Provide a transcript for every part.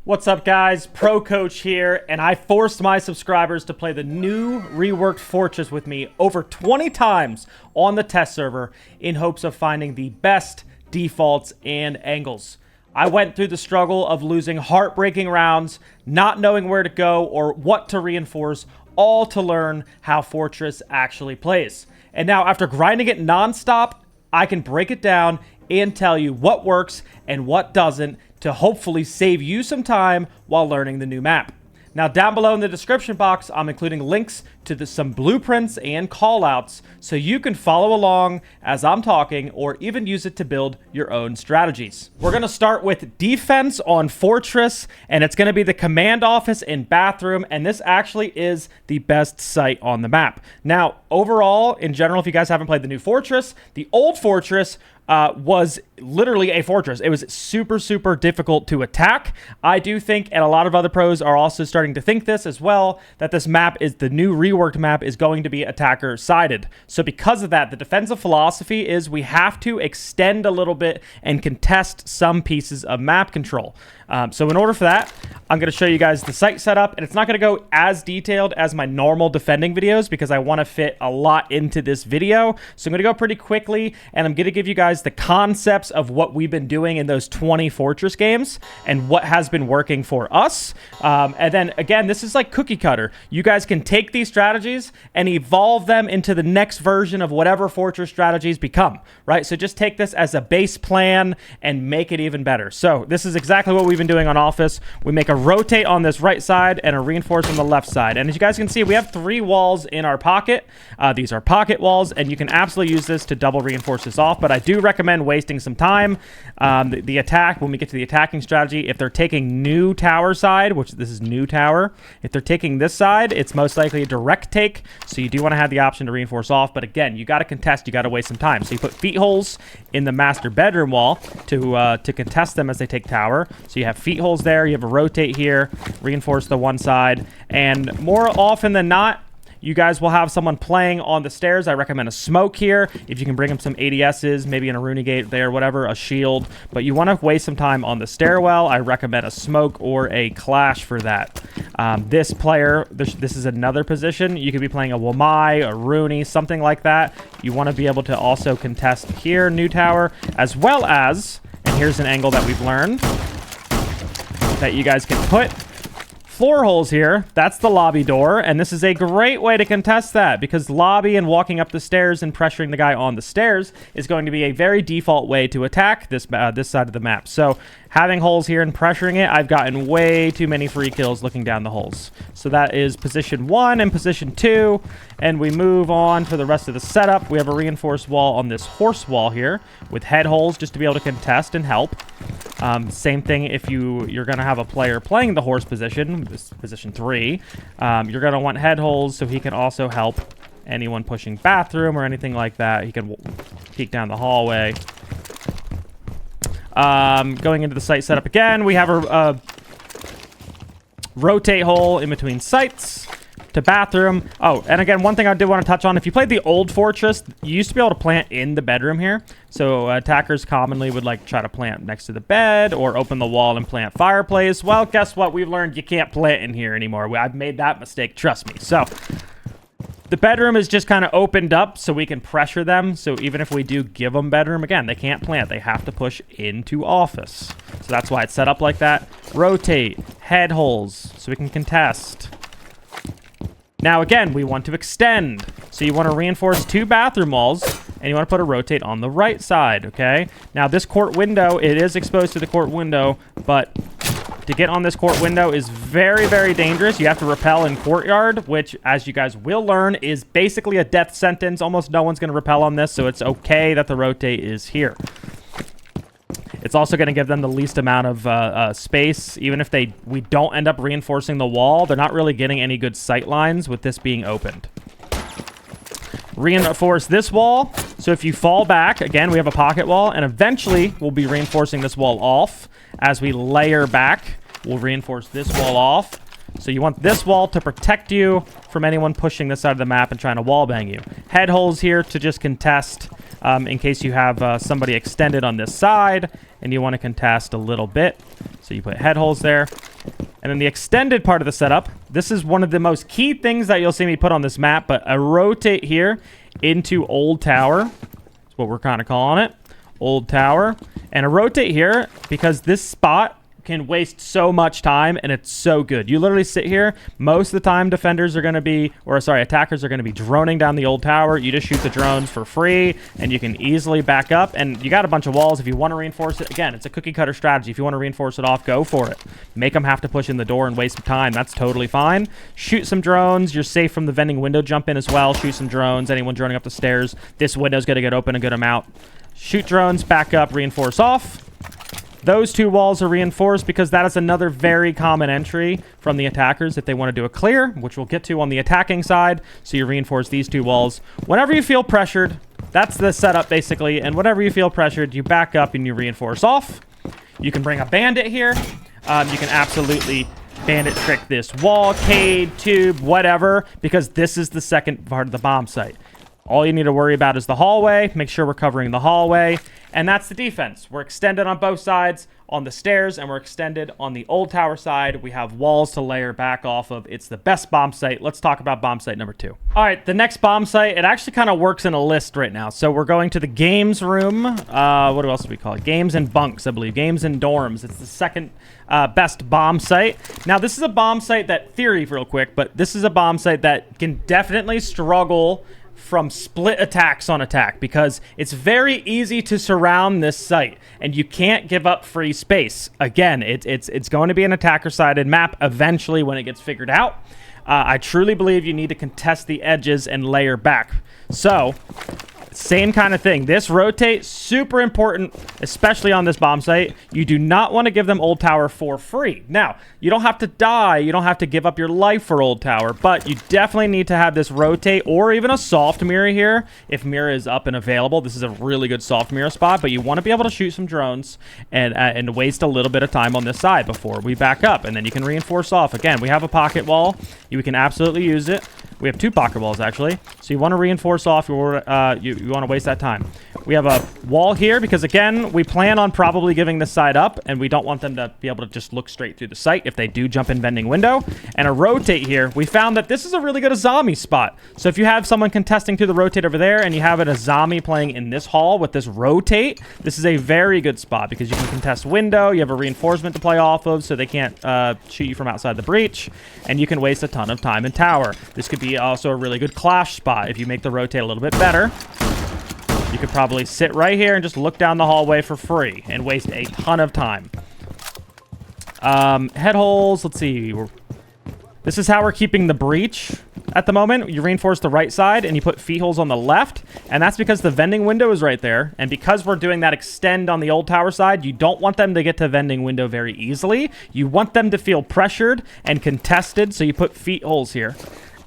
What's up, guys? Pro Coach here, and I forced my subscribers to play the new reworked Fortress with me over 20 times on the test server in hopes of finding the best defaults and angles. I went through the struggle of losing heartbreaking rounds, not knowing where to go or what to reinforce, all to learn how Fortress actually plays. And now, after grinding it nonstop, I can break it down and tell you what works and what doesn't to hopefully save you some time while learning the new map. Now, down below in the description box, I'm including links to some blueprints and callouts so you can follow along as I'm talking or even use it to build your own strategies. We're going to start with defense on Fortress, and it's going to be the command office and bathroom, and this actually is the best site on the map. Now, overall, in general, if you guys haven't played the new Fortress, the old Fortress was literally a fortress. It was super, super difficult to attack. I do think, and a lot of other pros are also starting to think this as well, that this map is the new reworked map is going to be attacker sided. So because of that, the defensive philosophy is we have to extend a little bit and contest some pieces of map control. So in order for that, I'm going to show you guys the site setup, and it's not going to go as detailed as my normal defending videos because I want to fit a lot into this video. So I'm going to go pretty quickly, and I'm going to give you guys the concepts of what we've been doing in those 20 Fortress games and what has been working for us. And then again, this is like cookie cutter. You guys can take these strategies and evolve them into the next version of whatever Fortress strategies become, right? So just take this as a base plan and make it even better. So this is exactly what we've been doing on Office. We make a rotate on this right side and a reinforce on the left side. And as you guys can see, we have 3 walls in our pocket. These are pocket walls, and you can absolutely use this to double reinforce this off, but I do recommend wasting some time. The attack, when we get to the attacking strategy, if they're taking new tower side, which this is new tower, if they're taking this side, it's most likely a direct take, so you do want to have the option to reinforce off, but again, you got to contest, you got to waste some time. So you put feet holes in the master bedroom wall to contest them as they take tower. So you have feet holes there, you have a rotate here, reinforce the one side, and more often than not, you guys will have someone playing on the stairs. I recommend a smoke here. If you can bring them some ADSs, maybe an Rooney Gate there, whatever, a shield. But you want to waste some time on the stairwell. I recommend a smoke or a clash for that. This player, this is another position. You could be playing a Wamai, a Rooney, something like that. You want to be able to also contest here, new tower, as well as, and here's an angle that we've learned, that you guys can put floor holes here. That's the lobby door, and this is a great way to contest that because lobby and walking up the stairs and pressuring the guy on the stairs is going to be a very default way to attack this side of the map. So having holes here and pressuring it, I've gotten way too many free kills looking down the holes. So that is position 1 and position 2, and we move on for the rest of the setup. We have a reinforced wall on this horse wall here with head holes just to be able to contest and help. Same thing if you're going to have a player playing the horse position, this position 3. You're going to want head holes so he can also help anyone pushing bathroom or anything like that. He can peek down the hallway. Going into the site setup again, we have a rotate hole in between sites to bathroom. Oh, and again, one thing I did want to touch on, if you played the old Fortress, you used to be able to plant in the bedroom here. So attackers commonly would like try to plant next to the bed or open the wall and plant fireplace. Well, guess what? We've learned you can't plant in here anymore. I've made that mistake, trust me. So the bedroom is just kind of opened up so we can pressure them. So even if we do give them bedroom, again, they can't plant. They have to push into office. So that's why it's set up like that. Rotate, head holes, so we can contest. Now, again, we want to extend. So you want to reinforce 2 bathroom walls, and you want to put a rotate on the right side, okay? Now, this court window, it is exposed to the court window, but to get on this court window is very, very dangerous. You have to rappel in courtyard, which, as you guys will learn, is basically a death sentence. Almost no one's going to rappel on this, so it's okay that the rotate is here. It's also going to give them the least amount of space. Even if we don't end up reinforcing the wall, they're not really getting any good sight lines with this being opened. Reinforce this wall. So if you fall back, again, we have a pocket wall, and eventually we'll be reinforcing this wall off. As we layer back, we'll reinforce this wall off. So you want this wall to protect you from anyone pushing this side of the map and trying to wall bang you. Head holes here to just contest in case you have somebody extended on this side and you want to contest a little bit. So you put head holes there. And then the extended part of the setup, this is one of the most key things that you'll see me put on this map, but a rotate here into Old Tower. That's what we're kind of calling it. Old Tower. And a rotate here because this spot can waste so much time, and it's so good. You literally sit here. Most of the time, defenders are going to be, or sorry, attackers are going to be droning down the Old Tower. You just shoot the drones for free, and you can easily back up. And you got a bunch of walls. If you want to reinforce it, again, it's a cookie cutter strategy. If you want to reinforce it off, go for it. Make them have to push in the door and waste some time. That's totally fine. Shoot some drones. You're safe from the vending window jump in as well. Shoot some drones. Anyone droning up the stairs, this window's going to get open a good amount. Shoot drones, back up, reinforce off. Those two walls are reinforced because that is another very common entry from the attackers if they want to do a clear, which we'll get to on the attacking side. So you reinforce these two walls. Whenever you feel pressured, that's the setup basically. And whenever you feel pressured, you back up and you reinforce off. You can bring a bandit here. You can absolutely bandit trick this wall, cave, tube, whatever, because this is the second part of the bomb site. All you need to worry about is the hallway. Make sure we're covering the hallway. And that's the defense. We're extended on both sides on the stairs, and we're extended on the Old Tower side. We have walls to layer back off of. It's the best bomb site. Let's talk about bomb site number 2. All right, the next bomb site, it actually kind of works in a list right now. So we're going to the games room. What else do we call it? Games and bunks, I believe. Games and dorms. It's the second best bomb site. Now, this is a bomb site that, theory real quick, but this is a bomb site that can definitely struggle from split attacks on attack because it's very easy to surround this site and you can't give up free space. Again, it's going to be an attacker-sided map eventually when it gets figured out. I truly believe you need to contest the edges and layer back. So, same kind of thing. This rotate, super important, especially on this bomb site. You do not want to give them Old Tower for free. Now, you don't have to die. You don't have to give up your life for Old Tower, but you definitely need to have this rotate or even a soft mirror here. If mirror is up and available, this is a really good soft mirror spot, but you want to be able to shoot some drones and waste a little bit of time on this side before we back up, and then you can reinforce off. Again, we have a pocket wall. You can absolutely use it. We have 2 pocket walls, actually. So you want to reinforce off. You want to waste that time. We have a wall here because, again, we plan on probably giving this side up, and we don't want them to be able to just look straight through the site if they do jump in vending window. And a rotate here, we found that this is a really good Azami spot. So if you have someone contesting through the rotate over there and you have an Azami playing in this hall with this rotate, this is a very good spot because you can contest window, you have a reinforcement to play off of so they can't shoot you from outside the breach, and you can waste a ton of time in tower. This could be also a really good clash spot if you make the rotate a little bit better. You could probably sit right here and just look down the hallway for free and waste a ton of time. Head holes, let's see. This is how we're keeping the breach at the moment. You reinforce the right side and you put feet holes on the left. And that's because the vending window is right there. And because we're doing that extend on the Old Tower side, you don't want them to get to vending window very easily. You want them to feel pressured and contested. So you put feet holes here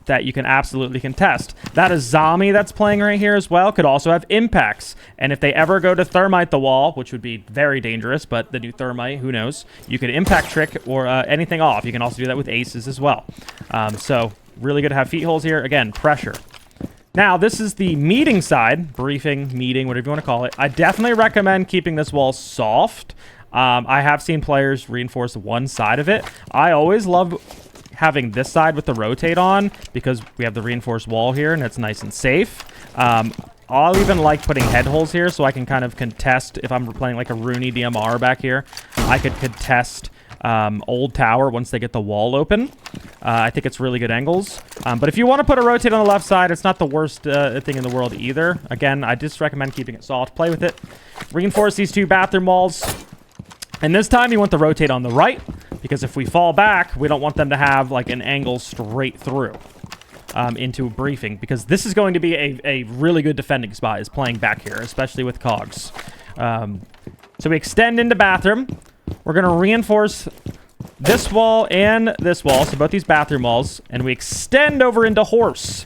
that you can absolutely contest. That Azami that's playing right here as well could also have impacts. And if they ever go to thermite the wall, which would be very dangerous, but the new thermite, who knows, you could impact trick or anything off. You can also do that with aces as well. So really good to have feet holes here. Again, pressure. Now, this is the meeting side, briefing, meeting, whatever you want to call it. I definitely recommend keeping this wall soft. I have seen players reinforce one side of it. I always love having this side with the rotate on because we have the reinforced wall here and it's nice and safe. I'll even like putting head holes here so I can kind of contest if I'm playing like a Rooney DMR back here. I could contest Old Tower once they get the wall open. I think it's really good angles. But if you want to put a rotate on the left side, it's not the worst thing in the world either. Again, I just recommend keeping it soft. Play with it. Reinforce these 2 bathroom walls. And this time you want the rotate on the right because if we fall back, we don't want them to have like an angle straight through into a briefing because this is going to be a really good defending spot is playing back here, especially with cogs. So we extend into bathroom. We're going to reinforce this wall and this wall, so both these bathroom walls, and we extend over into horse.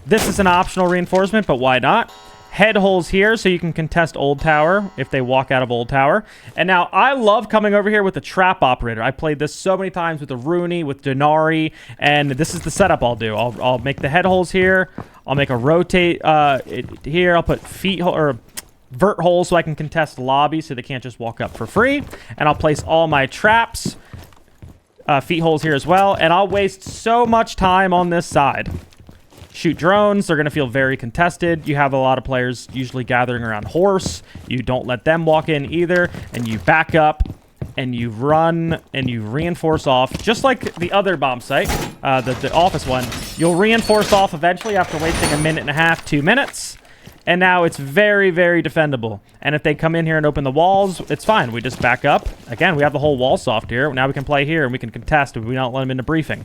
This is an optional reinforcement, but why not? Head holes here so you can contest Old Tower if they walk out of Old Tower. And now I love coming over here with the trap operator. I played this so many times with the Rooney, with Denari, and this is the setup I'll do. I'll make the head holes here. I'll make a rotate here. I'll put feet or vert holes so I can contest lobby so they can't just walk up for free. And I'll place all my traps feet holes here as well, and I'll waste so much time on this side. Shoot drones. They're going to feel very contested. You have a lot of players usually gathering around horse. You don't let them walk in either, and you back up, and you run, and you reinforce off, just like the other bomb site, the office one. You'll reinforce off eventually after wasting 1.5 minutes, 2 minutes. And now it's very, very defendable. And if they come in here and open the walls, it's fine. We just back up. Again, we have the whole wall soft here. Now we can play here and we can contest if we don't let them into briefing.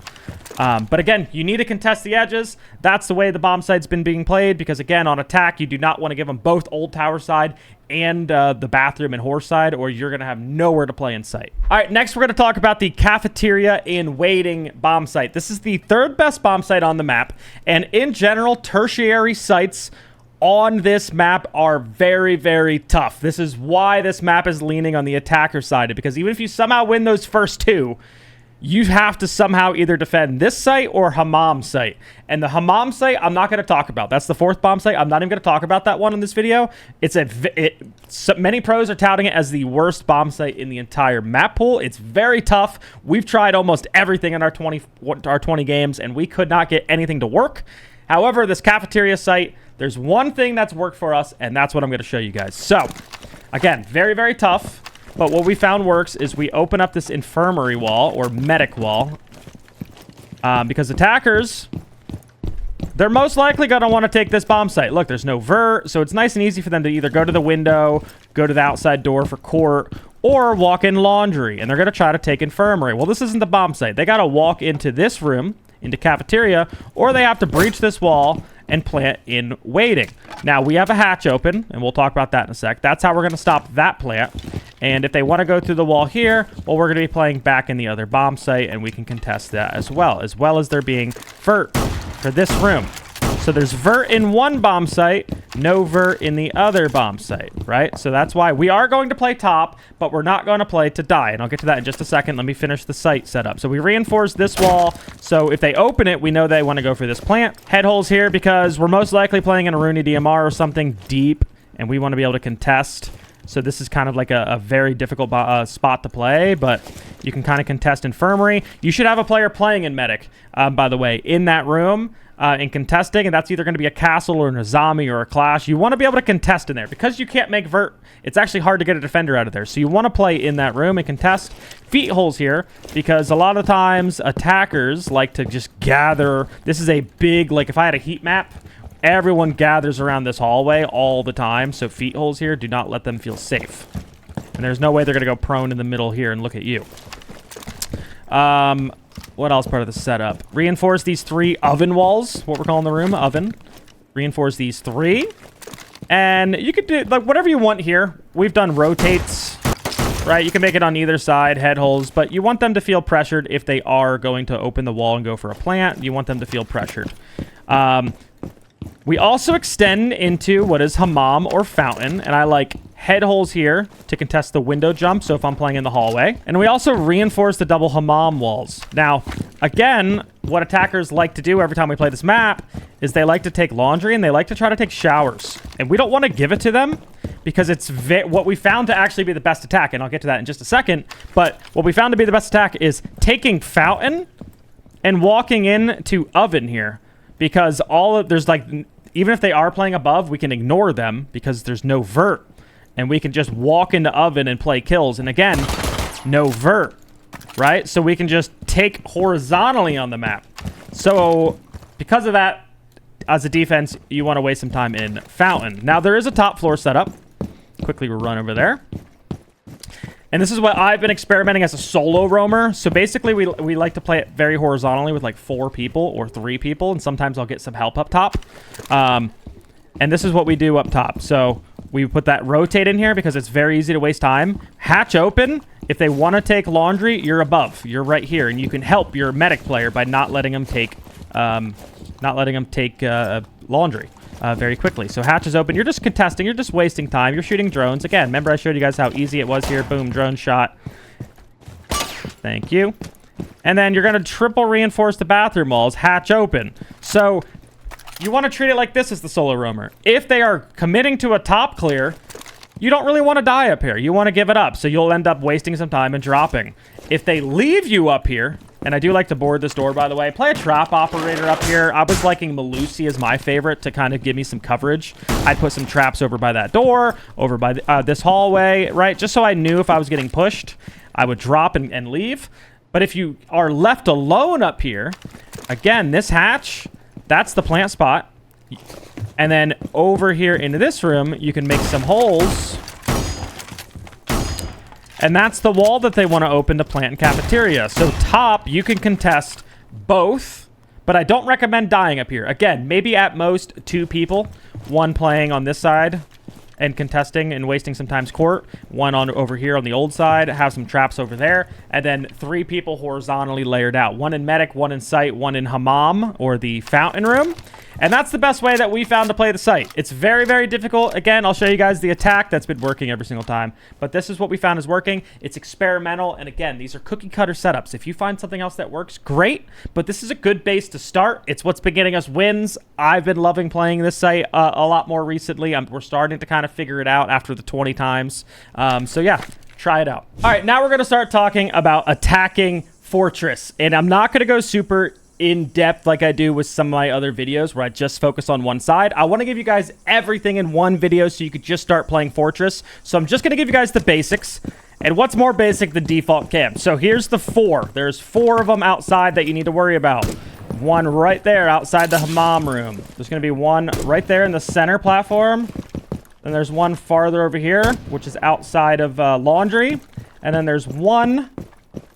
But again, you need to contest the edges. That's the way the bomb site's been being played because, again, on attack, you do not want to give them both old tower side and the bathroom and horse side, or you're going to have nowhere to play in sight. All right, next we're going to talk about the cafeteria in waiting bomb site. This is the third best bomb site on the map. And in general, tertiary sites on this map are very, very tough. This is why this map is leaning on the attacker side, because even if you somehow win those first two, you have to somehow either defend this site or Hammam site. And the Hammam site, I'm not going to talk about. That's the fourth bomb site. I'm not even going to talk about that one in this video. Many pros are touting it as the worst bomb site in the entire map pool. It's very tough. We've tried almost everything in our 20 games, and we could not get anything to work. However, this cafeteria site, there's one thing that's worked for us, and that's what I'm going to show you guys. So, again, very, very tough. But what we found works is we open up this infirmary wall, or medic wall. Because attackers, they're most likely going to want to take this bomb site. Look, there's no vert, so it's nice and easy for them to either go to the window, go to the outside door for court, or walk in laundry. And they're going to try to take infirmary. Well, this isn't the bomb site. They got to walk into this room, into cafeteria, or they have to breach this wall and plant in waiting. Now, we have a hatch open, and we'll talk about that in a sec. That's how we're going to stop that plant. And if they want to go through the wall here, well, we're going to be playing back in the other bomb site, and we can contest that as well as there being vert for this room. So there's vert in one bomb site, no vert in the other bomb site, right? So that's why we are going to play top, but we're not going to play to die. And I'll get to that in just a second. Let me finish the site setup. So we reinforce this wall. So if they open it, we know they want to go for this plant. Head holes here because we're most likely playing in a Rooney DMR or something deep, and we want to be able to contest. So this is kind of like a very difficult spot to play, but you can kind of contest infirmary. You should have a player playing in medic, by the way, in that room. In contesting, and that's either going to be a castle or a Nizami or a clash. You want to be able to contest in there. Because you can't make vert, it's actually hard to get a defender out of there. So you want to play in that room and contest. Feet holes here, because a lot of times attackers like to just gather. This is a big, like if I had a heat map, everyone gathers around this hallway all the time. So feet holes here, do not let them feel safe. And there's no way they're going to go prone in the middle here and look at you. What else part of the setup? Reinforce these 3 oven walls. What we're calling the room, oven. Reinforce these 3. And you could do like whatever you want here. We've done rotates, right? You can make it on either side, head holes, but you want them to feel pressured if they are going to open the wall and go for a plant. You want them to feel pressured. We also extend into what is Hammam or fountain, and I like head holes here to contest the window jump, so if I'm playing in the hallway. And we also reinforce the double Hammam walls. Now, again, what attackers like to do every time we play this map is they like to take laundry and they like to try to take showers. And we don't want to give it to them because it's what we found to actually be the best attack, and I'll get to that in just a second, but what we found to be the best attack is taking fountain and walking into oven here, because there's like, even if they are playing above, we can ignore them because there's no vert. And we can just walk into oven and play kills. And again, no vert, right? So we can just take horizontally on the map. So because of that, as a defense, you want to waste some time in fountain. Now, there is a top floor setup. Quickly, we'll run over there. And this is what I've been experimenting as a solo roamer. So basically, we like to play it very horizontally with like 4 people or 3 people. And sometimes I'll get some help up top. And this is what we do up top. So we put that rotate in here because it's very easy to waste time. Hatch open. If they want to take laundry, you're above. You're right here. And you can help your medic player by not letting them take laundry very quickly. So hatch is open. You're just contesting. You're just wasting time. You're shooting drones. Again, remember I showed you guys how easy it was here. Boom, drone shot. Thank you. And then you're going to triple reinforce the bathroom walls. Hatch open. So you want to treat it like this as the solo roamer. If they are committing to a top clear, you don't really want to die up here. You want to give it up, so you'll end up wasting some time and dropping. If they leave you up here, and I do like to board this door, by the way. Play a trap operator up here. I was liking Malusi as my favorite to kind of give me some coverage. I'd put some traps over by that door, over by this hallway, right? Just so I knew if I was getting pushed, I would drop and leave. But if you are left alone up here, again, this hatch, that's the plant spot. And then over here into this room, you can make some holes. And that's the wall that they want to open to plant and cafeteria. So top, you can contest both, but I don't recommend dying up here. Again, maybe at most 2 people, one playing on this side and contesting and wasting some time's court, one on over here on the old side, have some traps over there, and then 3 people horizontally layered out. One in medic, one in site, one in Hammam, or the fountain room. And that's the best way that we found to play the site. It's very, very difficult. Again, I'll show you guys the attack that's been working every single time. But this is what we found is working. It's experimental. And again, these are cookie cutter setups. If you find something else that works, great. But this is a good base to start. It's what's been getting us wins. I've been loving playing this site a lot more recently. We're starting to kind of figure it out after the 20 times. So yeah, try it out. All right, now we're going to start talking about attacking Fortress. And I'm not going to go super in depth like I do with some of my other videos where I just focus on one side. I want to give you guys everything in one video so you could just start playing Fortress. So I'm just going to give you guys the basics. And what's more basic than default camp? So here's the 4. There's 4 of them outside that you need to worry about. One right there outside the Hammam room. There's going to be one right there in the center platform. Then there's one farther over here, which is outside of laundry. And then there's one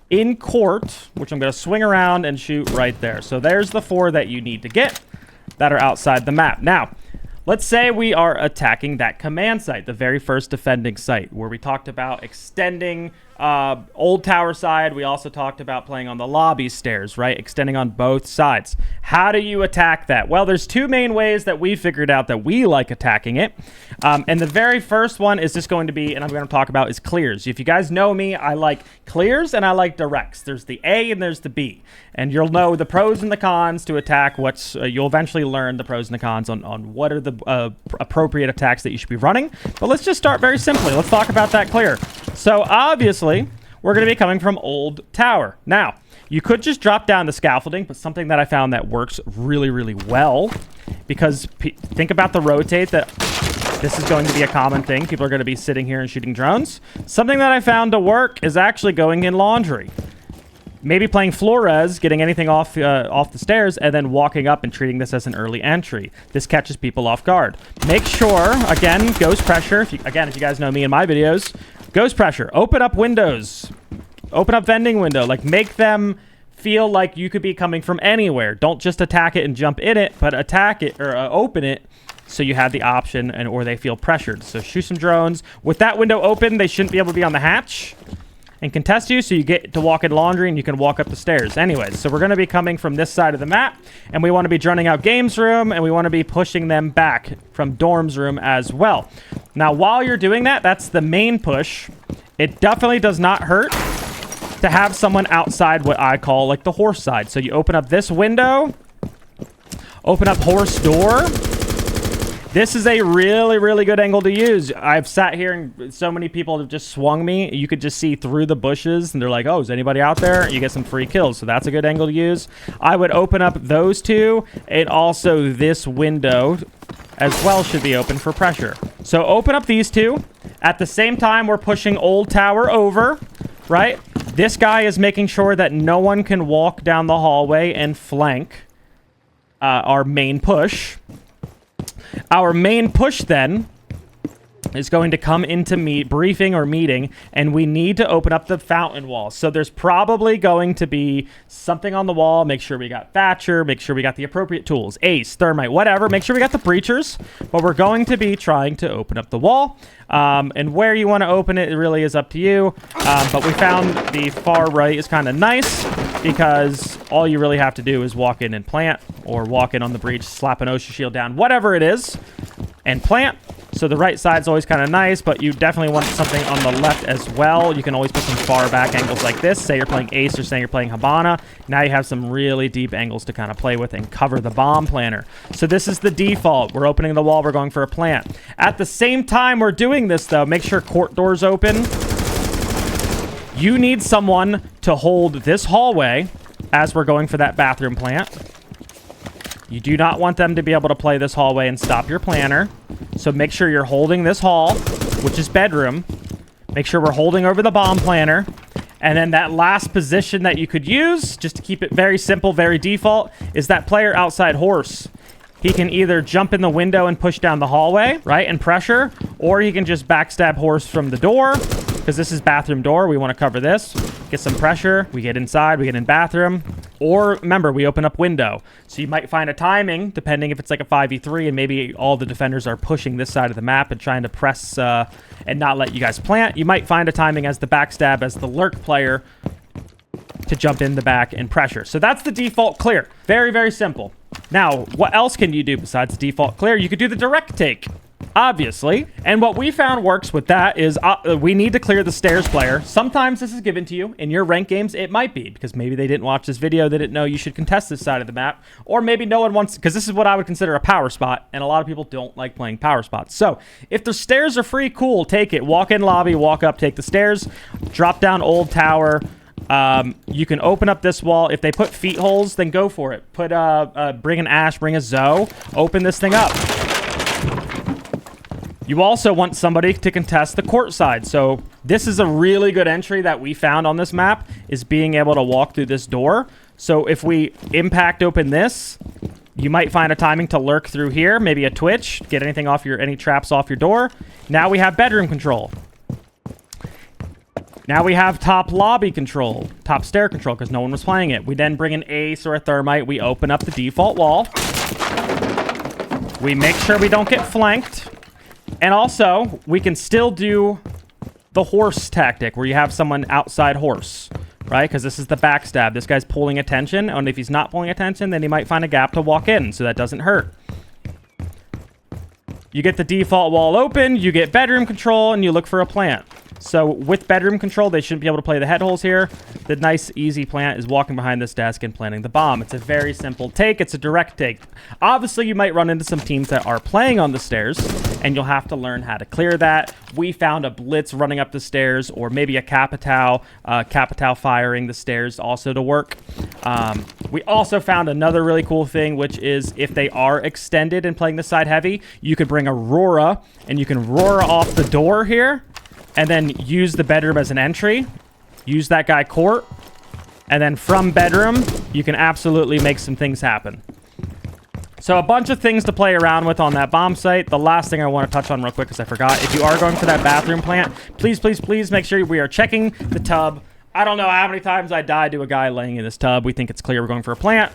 in court, which I'm going to swing around and shoot right there. So there's the 4 that you need to get that are outside the map. Now, let's say we are attacking that command site, the very first defending site, where we talked about extending old tower side. We also talked about playing on the lobby stairs, right? Extending on both sides. How do you attack that? Well, there's 2 main ways that we figured out that we like attacking it. And the very first one is just going to be, and I'm going to talk about, is clears. If you guys know me, I like clears and I like directs. There's the A and there's the B. And you'll know the pros and the cons to attack what's, you'll eventually learn the pros and the cons on what are the appropriate attacks that you should be running. But let's just start very simply. Let's talk about that clear. So obviously, we're going to be coming from old tower. Now, you could just drop down the scaffolding, but something that I found that works really, really well, because think about the rotate, that this is going to be a common thing. People are going to be sitting here and shooting drones. Something that I found to work is actually going in laundry. Maybe playing Flores, getting anything off the stairs, and then walking up and treating this as an early entry. This catches people off guard. Make sure, again, ghost pressure. If you guys know me in my videos, ghost pressure. Open up windows. Open up vending window. Like, make them feel like you could be coming from anywhere. Don't just attack it and jump in it, but attack it or open it so you have the option or they feel pressured. So shoot some drones. With that window open, they shouldn't be able to be on the hatch and contest you, so you get to walk in laundry and you can walk up the stairs. Anyways, so we're going to be coming from this side of the map, and we want to be droning out games room, and we want to be pushing them back from dorms room as well. Now, while you're doing that, that's the main push. It definitely does not hurt to have someone outside what I call like the horse side. So you open up this window, open up horse door. This is a really, really good angle to use. I've sat here and so many people have just swung me. You could just see through the bushes and they're like, oh, is anybody out there? You get some free kills. So that's a good angle to use. I would open up those 2, and also this window as well should be open for pressure. So open up these 2. At the same time, we're pushing old tower over, right? This guy is making sure that no one can walk down the hallway and flank our main push. Our main push, then, is going to come into briefing or meeting, and we need to open up the fountain wall. So there's probably going to be something on the wall. Make sure we got Thatcher. Make sure we got the appropriate tools. Ace, thermite, whatever. Make sure we got the breachers. But we're going to be trying to open up the wall. And where you want to open it really is up to you. But we found the far right is kind of nice, because all you really have to do is walk in and plant, or walk in on the breach, slap an OSHA shield down, whatever it is, and plant. So the right side's always kind of nice, but you definitely want something on the left as well. You can always put some far back angles like this. Say you're playing Ace or say you're playing Habana. Now you have some really deep angles to kind of play with and cover the bomb planter. So this is the default. We're opening the wall. We're going for a plant. At the same time we're doing this, though, make sure court doors open. You need someone to hold this hallway as we're going for that bathroom plant. You do not want them to be able to play this hallway and stop your planter. So make sure you're holding this hall, which is bedroom. Make sure we're holding over the bomb planter. And then that last position that you could use, just to keep it very simple, very default, is that player outside horse. He can either jump in the window and push down the hallway, right, and pressure, or he can just backstab horse from the door, because this is bathroom door. We want to cover this, get some pressure. We get inside, we get in bathroom. Or, remember, we open up window. So you might find a timing, depending if it's like a 5v3, and maybe all the defenders are pushing this side of the map and trying to press and not let you guys plant. You might find a timing as the backstab, as the lurk player, to jump in the back and pressure. So that's the default clear. Very, very simple. Now, what else can you do besides the default clear? You could do the direct take, obviously. And what we found works with that is we need to clear the stairs player. Sometimes this is given to you. In your ranked games, it might be, because maybe they didn't watch this video. They didn't know you should contest this side of the map. Or maybe no one wants, because this is what I would consider a power spot, and a lot of people don't like playing power spots. So if the stairs are free, cool, take it. Walk in lobby, walk up, take the stairs, drop down old tower. You can open up this wall. If they put feet holes, then go for it. Put bring an Ash, bring a Zoe, open this thing up. You also want somebody to contest the court side. So this is a really good entry that we found on this map, is being able to walk through this door. So if we impact open this, you might find a timing to lurk through here, maybe a twitch, get anything off any traps off your door. Now we have bedroom control. Now we have top lobby control, top stair control, because no one was playing it. We then bring an Ace or a Thermite. We open up the default wall. We make sure we don't get flanked. And also, we can still do the horse tactic, where you have someone outside horse, right? Because this is the backstab. This guy's pulling attention, and if he's not pulling attention, then he might find a gap to walk in, so that doesn't hurt. You get the default wall open, you get bedroom control, and you look for a plant. So with bedroom control, they shouldn't be able to play the head holes here. The nice, easy plant is walking behind this desk and planting the bomb. It's a very simple take. It's a direct take. Obviously, you might run into some teams that are playing on the stairs, and you'll have to learn how to clear that. We found a blitz running up the stairs, or maybe a Capitao firing the stairs also to work. We also found another really cool thing, which is if they are extended and playing the side heavy, you could bring Aurora, and you can roar off the door here, and then use the bedroom as an entry. Use that guy court. And then from bedroom, you can absolutely make some things happen. So a bunch of things to play around with on that bomb site. The last thing I want to touch on real quick, because I forgot. If you are going for that bathroom plant, please, please, please make sure we are checking the tub. I don't know how many times I died to a guy laying in this tub. We think it's clear we're going for a plant.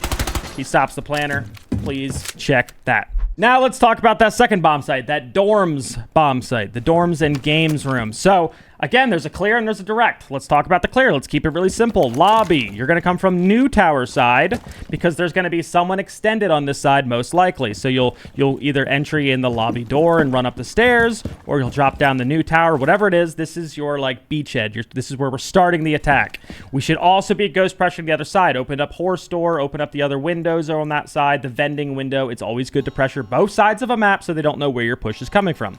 He stops the planter. Please check that. Now let's talk about that second bomb site, that dorms bomb site, the dorms and games room. So again, there's a clear and there's a direct. Let's talk about the clear. Let's keep it really simple. Lobby, you're going to come from new tower side, because there's going to be someone extended on this side most likely. So you'll either entry in the lobby door and run up the stairs, or you'll drop down the new tower, whatever it is. This is your like beachhead. This is where we're starting the attack. We should also be ghost pressuring the other side. Open up horse door, open up the other windows on that side, the vending window. It's always good to pressure both sides of a map so they don't know where your push is coming from.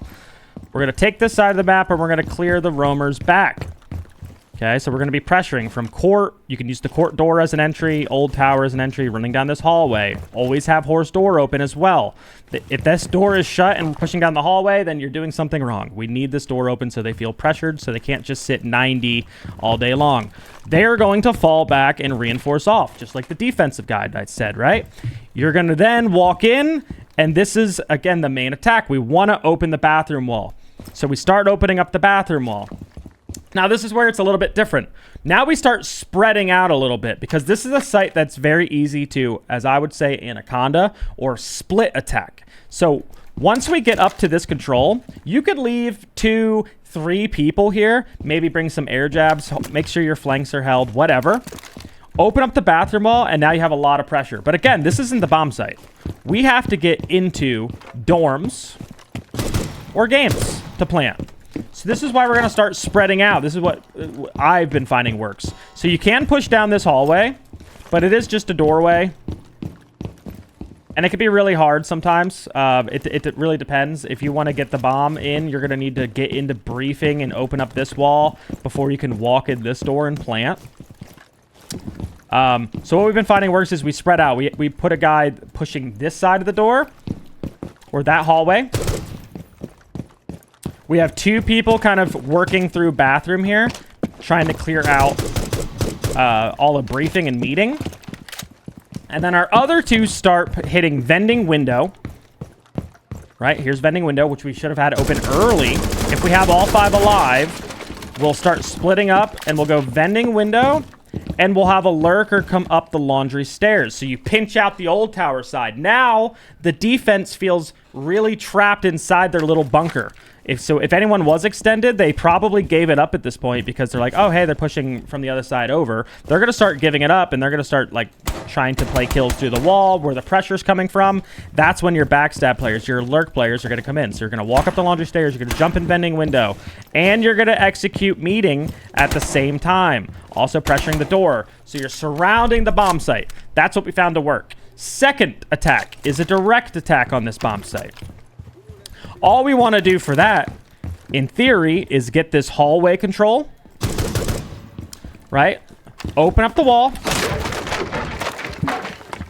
We're going to take this side of the map, and we're going to clear the roamers back. Okay, so we're going to be pressuring from court. You can use the court door as an entry, old tower as an entry, running down this hallway. Always have horse door open as well. If this door is shut and we're pushing down the hallway, then you're doing something wrong. We need this door open so they feel pressured, so they can't just sit 90 all day long. They're going to fall back and reinforce off, just like the defensive guide I said, right? You're going to then walk in, and this is, again, the main attack. We want to open the bathroom wall. So we start opening up the bathroom wall. Now, this is where it's a little bit different. Now we start spreading out a little bit, because this is a site that's very easy to, as I would say, anaconda or split attack. So once we get up to this control, you could leave 2, 3 people here, maybe bring some air jabs, make sure your flanks are held, whatever. Open up the bathroom wall, and now you have a lot of pressure. But again, this isn't the bomb site. We have to get into dorms or games to plant. So this is why we're going to start spreading out. This is what I've been finding works. So you can push down this hallway, but it is just a doorway. And it can be really hard sometimes. It really depends. If you want to get the bomb in, you're going to need to get into briefing and open up this wall before you can walk in this door and plant. So what we've been finding works is we spread out. We put a guy pushing this side of the door or that hallway. We have 2 people kind of working through bathroom here, trying to clear out all of briefing and meeting. And then our other 2 start hitting vending window. Right, here's vending window, which we should have had open early. If we have all 5 alive, we'll start splitting up and we'll go vending window. And we'll have a lurker come up the laundry stairs. So you pinch out the old tower side. Now, the defense feels really trapped inside their little bunker. If anyone was extended, they probably gave it up at this point because they're like, oh, hey, they're pushing from the other side over. They're going to start giving it up, and they're going to start, like, trying to play kills through the wall where the pressure's coming from. That's when your backstab players, your lurk players are going to come in. So you're going to walk up the laundry stairs, you're going to jump in vending window, and you're going to execute meeting at the same time. Also pressuring the door. So you're surrounding the bomb site. That's what we found to work. Second attack is a direct attack on this bomb site. All we want to do for that, in theory, is get this hallway control. Right? Open up the wall.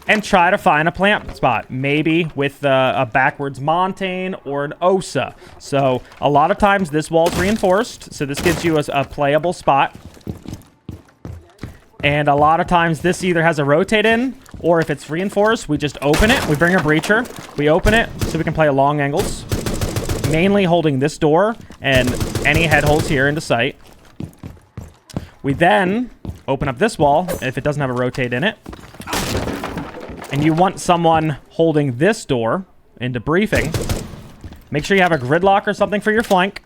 And try to find a plant spot. Maybe with a backwards Montane or an Osa. So, a lot of times this wall's reinforced. So, this gives you a playable spot. And a lot of times this either has a rotate in, or if it's reinforced, we just open it. We bring a breacher. We open it so we can play long angles. Mainly holding this door and any head holes here into sight. We then open up this wall if it doesn't have a rotate in it. And you want someone holding this door into briefing. Make sure you have a gridlock or something for your flank.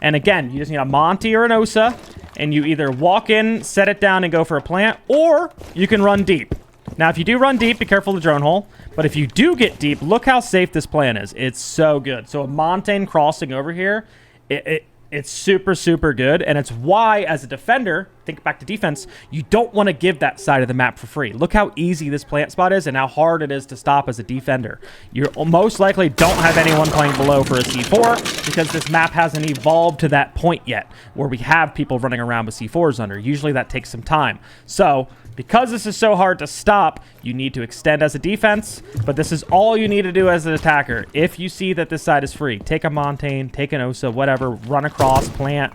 And again, you just need a Monty or an Osa. And you either walk in, set it down, and go for a plant. Or you can run deep. Now, if you do run deep, be careful of the drone hole. But if you do get deep, look how safe this plan is. It's so good. So a Montane crossing over here, it's super, super good. And it's why, as a defender, think back to defense, you don't want to give that side of the map for free. Look how easy this plant spot is and how hard it is to stop as a defender. You most likely don't have anyone playing below for a C4 because this map hasn't evolved to that point yet where we have people running around with C4s under. Usually that takes some time. So, because this is so hard to stop, you need to extend as a defense, but this is all you need to do as an attacker. If you see that this side is free, take a Montane, take an Osa, whatever, run across, plant.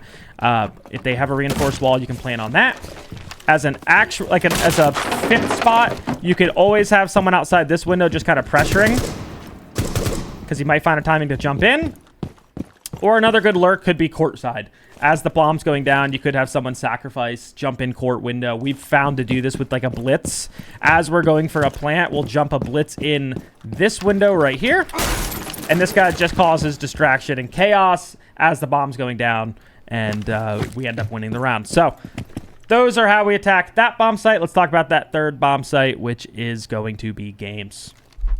If they have a reinforced wall, you can plant on that. As an actual, as a fifth spot, you could always have someone outside this window just kind of pressuring, because you might find a timing to jump in. Or another good lurk could be courtside. As the bomb's going down, you could have someone sacrifice, jump in court window. We've found to do this with like a blitz. As we're going for a plant, we'll jump a blitz in this window right here. And this guy just causes distraction and chaos as the bomb's going down. And we end up winning the round. So those are how we attack that bomb site. Let's talk about that third bomb site, which is going to be games.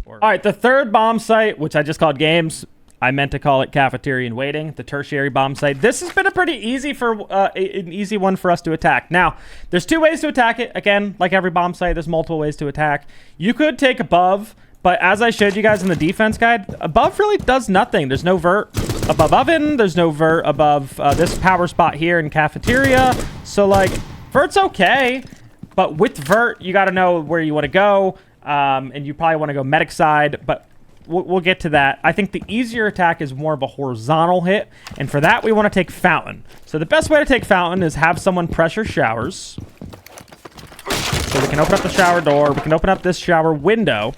All right, the third bomb site, which I just called games, I meant to call it cafeteria and waiting, the tertiary bomb site. This has been a pretty easy an easy one for us to attack. Now, there's 2 ways to attack it. Again, like every bomb site, there's multiple ways to attack. You could take above, but as I showed you guys in the defense guide, above really does nothing. There's no vert above oven. There's no vert above this power spot here in cafeteria. So, like, vert's okay, but with vert, you got to know where you want to go, and you probably want to go medic side, but we'll get to that. I think the easier attack is more of a horizontal hit, and for that, we want to take Fountain. So the best way to take Fountain is have someone pressure showers. So we can open up the shower door. We can open up this shower window.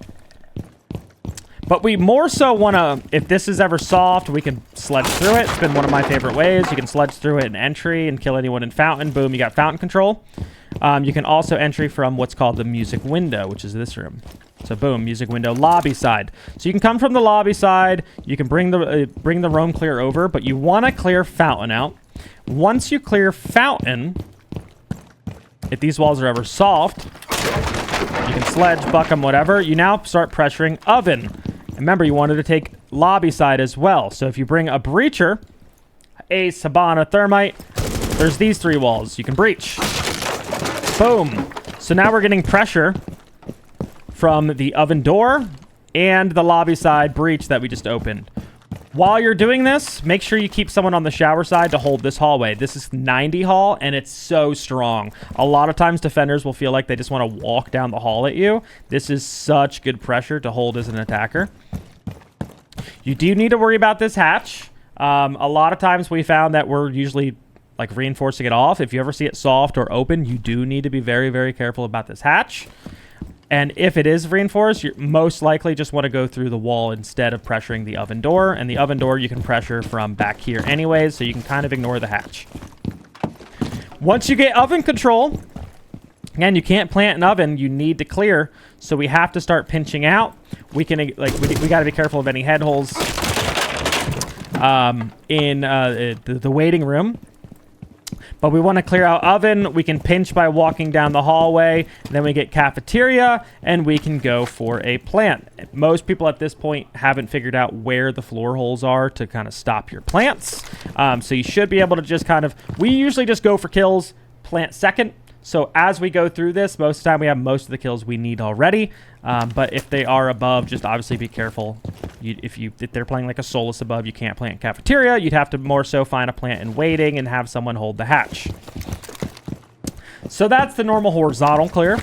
But we more so want to, if this is ever soft, we can sledge through it. It's been one of my favorite ways. You can sledge through it in entry and kill anyone in Fountain. Boom, you got Fountain control. You can also entry from what's called the music window, which is this room. So boom, music window, lobby side. So you can come from the lobby side. You can bring the roam clear over, but you want to clear Fountain out. Once you clear Fountain, if these walls are ever soft, you can sledge, buck them, whatever. You now start pressuring oven. Remember, you wanted to take lobby side as well. So if you bring a breacher, Ace, Habana, Thermite, there's these 3 walls you can breach. Boom. So now we're getting pressure from the oven door and the lobby side breach that we just opened. While you're doing this, make sure you keep someone on the shower side to hold this hallway. This is 90 hall, and it's so strong. A lot of times, defenders will feel like they just want to walk down the hall at you. This is such good pressure to hold as an attacker. You do need to worry about this hatch. A lot of times, we found that we're usually like reinforcing it off. If you ever see it soft or open, you do need to be very, very careful about this hatch. And if it is reinforced, you most likely just want to go through the wall instead of pressuring the oven door. And the oven door you can pressure from back here anyways, so you can kind of ignore the hatch. Once you get oven control, and you can't plant an oven, you need to clear. So we have to start pinching out. We can we got to be careful of any head holes in the waiting room. But we want to clear out oven. We can pinch by walking down the hallway. Then we get cafeteria, and we can go for a plant. Most people at this point haven't figured out where the floor holes are to kind of stop your plants. So you should be able to just kind of... We usually just go for kills, plant second. So as we go through this, most of the time we have most of the kills we need already. But if they are above, just obviously be careful. If they're playing like a Solus above, you can't plant cafeteria. You'd have to more so find a plant in waiting and have someone hold the hatch. So that's the normal horizontal clear.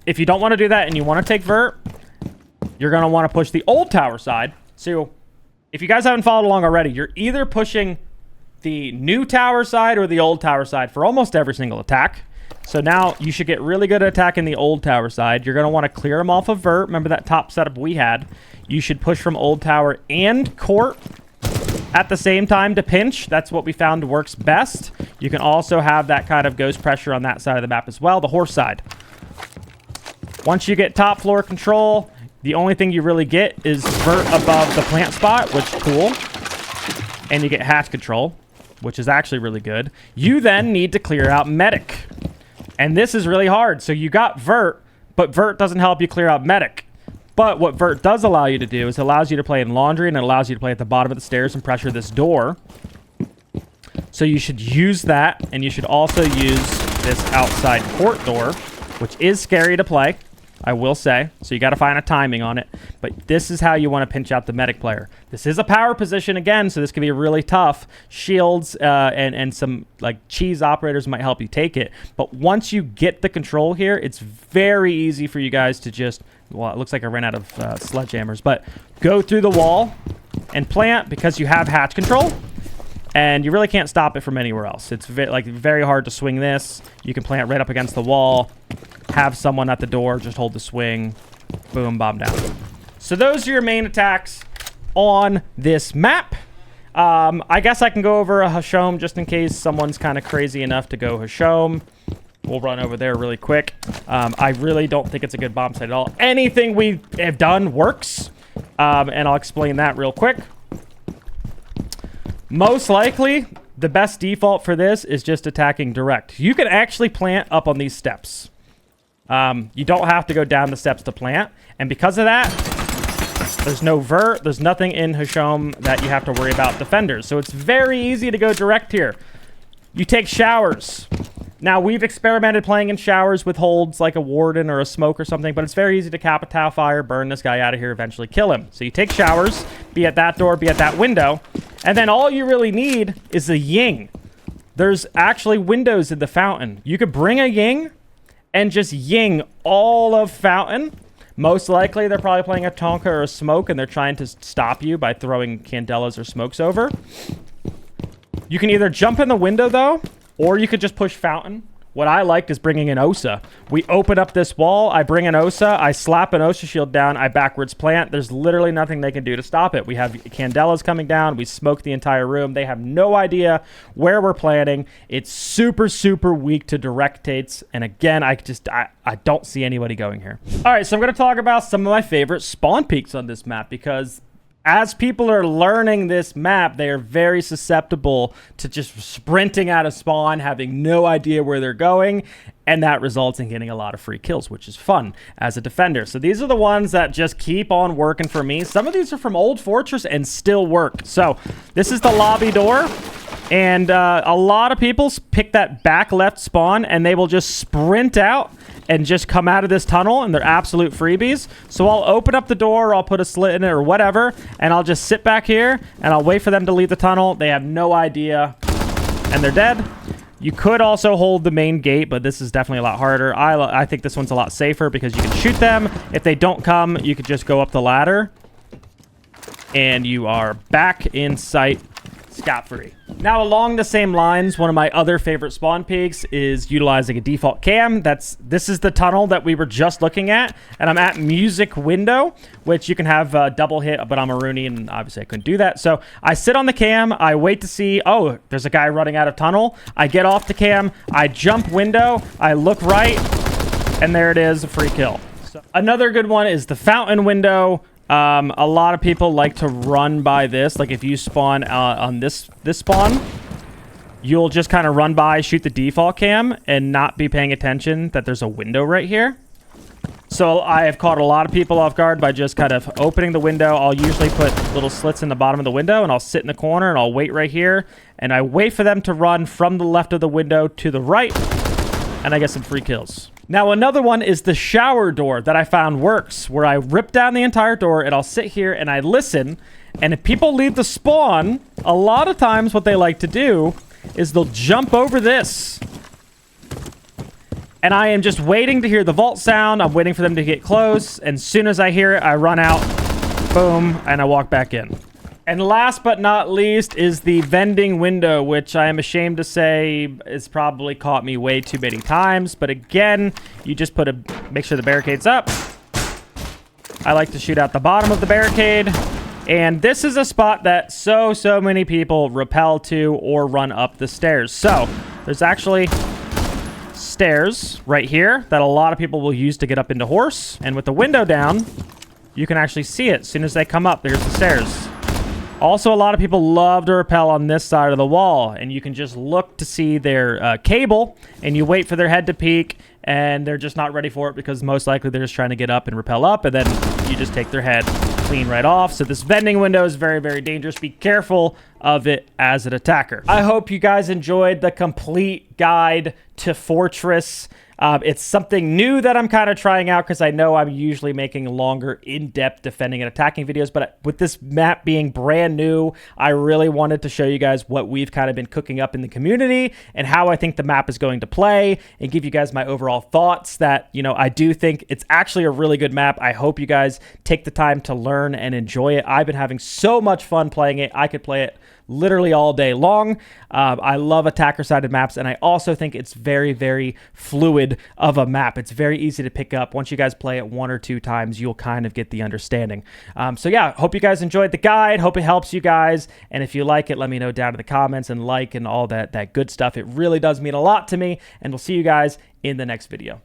If you don't want to do that and you want to take vert, you're going to want to push the old tower side. So if you guys haven't followed along already, you're either pushing the new tower side or the old tower side for almost every single attack. So now you should get really good at attacking the old tower side. You're going to want to clear them off of vert. Remember that top setup we had. You should push from old tower and court at the same time to pinch. That's what we found works best. You can also have that kind of ghost pressure on that side of the map as well, the horse side. Once you get top floor control, the only thing you really get is vert above the plant spot, which is cool. And you get hatch control, which is actually really good. You then need to clear out medic. And this is really hard. So you got vert, but vert doesn't help you clear out medic. But what vert does allow you to do is it allows you to play in laundry, and it allows you to play at the bottom of the stairs and pressure this door. So you should use that, and you should also use this outside court door, which is scary to play, I will say. So you got to find a timing on it. But this is how you want to pinch out the medic player. This is a power position again, so this can be really tough. Shields and some like cheese operators might help you take it. But once you get the control here, it's very easy for you guys to just... Well, it looks like I ran out of sledgehammers. But go through the wall and plant because you have hatch control. And you really can't stop it from anywhere else. It's very hard to swing this. You can plant right up against the wall. Have someone at the door, just hold the swing. Boom, bomb down. So those are your main attacks on this map. I guess I can go over a Hashom just in case someone's kind of crazy enough to go Hashom. We'll run over there really quick. I really don't think it's a good bomb site at all. Anything we have done works. And I'll explain that real quick. Most likely, the best default for this is just attacking direct. You can actually plant up on these steps. You don't have to go down the steps to plant. And because of that, there's no vert. There's nothing in Hashom that you have to worry about defenders. So it's very easy to go direct here. You take showers. Now, we've experimented playing in showers with holds like a warden or a smoke or something, but it's very easy to cap a Tau fire, burn this guy out of here, eventually kill him. So you take showers, be at that door, be at that window, and then all you really need is a ying. There's actually windows in the fountain. You could bring a ying and just ying all of fountain. Most likely, they're probably playing a Tonka or a smoke, and they're trying to stop you by throwing candelas or smokes over. You can either jump in the window, though, or you could just push fountain. What I liked is bringing an Osa. We open up this wall, I bring an Osa, I slap an Osa shield down, I backwards plant. There's literally nothing they can do to stop it. We have candelas coming down, we smoke the entire room. They have no idea where we're planting. It's super, super weak to directates. And again, I don't see anybody going here. All right, so I'm going to talk about some of my favorite spawn peaks on this map because As people are learning this map, they are very susceptible to just sprinting out of spawn, having no idea where they're going, and that results in getting a lot of free kills, which is fun as a defender. So these are the ones that just keep on working for me. Some of these are from Old Fortress and still work. So this is the lobby door, and a lot of people pick that back left spawn, and they will just sprint out and just come out of this tunnel, and they're absolute freebies. So I'll open up the door, I'll put a slit in it or whatever, and I'll just sit back here, and I'll wait for them to leave the tunnel. They have no idea, and they're dead. You could also hold the main gate, but this is definitely a lot harder. I think this one's a lot safer because you can shoot them. If they don't come, you could just go up the ladder, and you are back in sight scot-free. Now, along the same lines, one of my other favorite spawn peaks is utilizing a default cam. This is the tunnel that we were just looking at, and I'm at music window, which you can have a double hit, but I'm a Rooney, and obviously I couldn't do that. So I sit on the cam, I wait to see, oh, there's a guy running out of tunnel. I get off the cam, I jump window, I look right, and there it is, a free kill. So, another good one is the fountain window. A lot of people like to run by this. Like if you spawn on this spawn, you'll just kind of run by, shoot the default cam, and not be paying attention that there's a window right here. So I have caught a lot of people off guard by just kind of opening the window. I'll usually put little slits in the bottom of the window, and I'll sit in the corner, and I'll wait right here, and I wait for them to run from the left of the window to the right, and I get some free kills. Now, another one is the shower door that I found works, where I rip down the entire door, and I'll sit here and I listen, and if people leave the spawn, a lot of times what they like to do is they'll jump over this. And I am just waiting to hear the vault sound. I'm waiting for them to get close, and as soon as I hear it, I run out, boom, and I walk back in. And last but not least is the vending window, which I am ashamed to say has probably caught me way too many times. But again, you just make sure the barricade's up. I like to shoot out the bottom of the barricade. And this is a spot that so many people rappel to or run up the stairs. So there's actually stairs right here that a lot of people will use to get up into horse. And with the window down, you can actually see it as soon as they come up. There's the stairs. Also, a lot of people love to rappel on this side of the wall, and you can just look to see their cable, and you wait for their head to peek, and they're just not ready for it because most likely they're just trying to get up and rappel up, and then you just take their head clean right off. So this vending window is very dangerous. Be careful of it as an attacker. I hope you guys enjoyed the complete guide to Fortress. It's something new that I'm kind of trying out because I know I'm usually making longer, in-depth defending and attacking videos, but with this map being brand new, I really wanted to show you guys what we've kind of been cooking up in the community and how I think the map is going to play and give you guys my overall thoughts that, you know, I do think it's actually a really good map. I hope you guys take the time to learn and enjoy it. I've been having so much fun playing it. I could play it literally all day long. I love attacker-sided maps, and I also think it's very fluid of a map. It's very easy to pick up. Once you guys play it 1 or 2 times, you'll kind of get the understanding. So yeah, hope you guys enjoyed the guide. Hope it helps you guys, and if you like it, let me know down in the comments and like and all that good stuff. It really does mean a lot to me, and we'll see you guys in the next video.